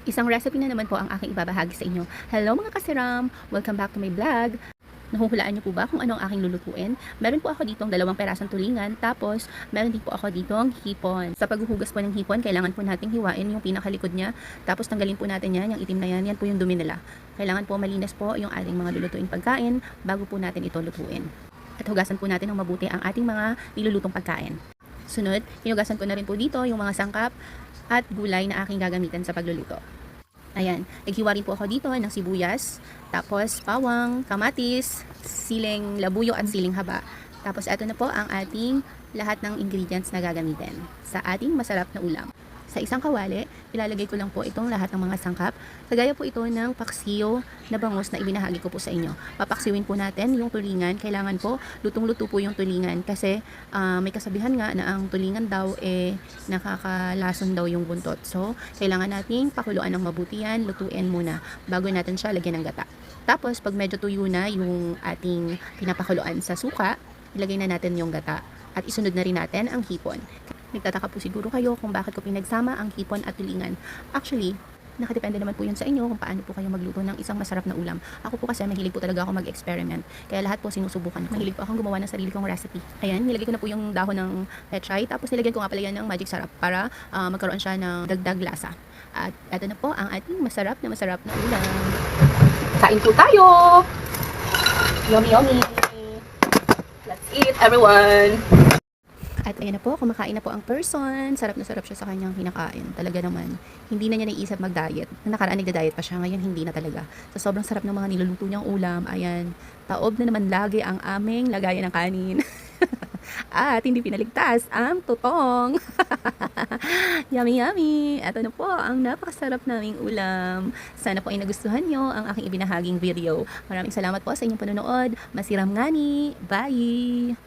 Isang recipe na naman po ang aking ibabahagi sa inyo. Hello mga kasiram! Welcome back to my vlog. Nahuhulaan niyo po ba kung ano ang aking lulutuin? Meron po ako ditong 2 perasong tulingan, tapos meron din po ako ditong hipon. Sa paghuhugas po ng hipon, kailangan po nating hiwain yung pinakalikod niya, tapos tanggalin po natin yan, yung itim na yan po yung dumi nila. Kailangan po malinis po yung ating mga lulutuing pagkain bago po natin ito lutuin. At hugasan po natin ng mabuti ang ating mga nilulutong pagkain. Sunod, hinugasan ko na rin po dito yung mga sangkap at gulay na aking gagamitan sa pagluluto. Ayan, naghiwa rin po ako dito ng sibuyas, tapos bawang, kamatis, siling labuyo at siling haba. Tapos ito na po ang ating lahat ng ingredients na gagamitin sa ating masarap na ulam. Sa isang kawali, ilalagay ko lang po itong lahat ng mga sangkap. Kagaya po ito ng paksiw na bangus na ibinahagi ko po sa inyo. Papaksiwin po natin yung tulingan. Kailangan po lutong-luto po yung tulingan kasi may kasabihan nga na ang tulingan daw nakakalason daw yung buntot. So, kailangan nating pakuluan ng mabuti yan, lutuin muna bago natin siya lagyan ng gata. Tapos, pag medyo tuyo na yung ating pinapakuluan sa suka, ilagay na natin yung gata at isunod na rin natin ang hipon. Nagtataka po siguro kayo kung bakit ko pinagsama ang hipon at tulingan. Actually, nakadepende naman po yun sa inyo kung paano po kayo magluto ng isang masarap na ulam. Ako po kasi mahilig po talaga ako mag-experiment. Kaya lahat po sinusubukan ko. Mahilig po akong gumawa ng sarili kong recipe. Ayan, nilagay ko na po yung dahon ng pechay. Tapos nilagyan ko nga pala yan ng magic sarap para magkaroon siya ng dagdag lasa. At ito na po ang ating masarap na ulam. Kain po tayo! Yummy, yummy! Let's eat, everyone! At ayan na po, kumakain na po ang person. Sarap na sarap siya sa kanyang kinakain. Talaga naman, hindi na niya naisip mag-diet. Nakaraan nagda-diet pa siya, ngayon hindi na talaga. So sobrang sarap ng mga niluluto niyang ulam. Ayan, taob na naman lagi ang aming lagayan ng kanin. At hindi pinaligtas ang tutong. Yummy, yummy! Ito na po ang napakasarap naming ulam. Sana po ay nagustuhan nyo ang aking ibinahaging video. Maraming salamat po sa inyong panonood. Masiram ngani! Bye!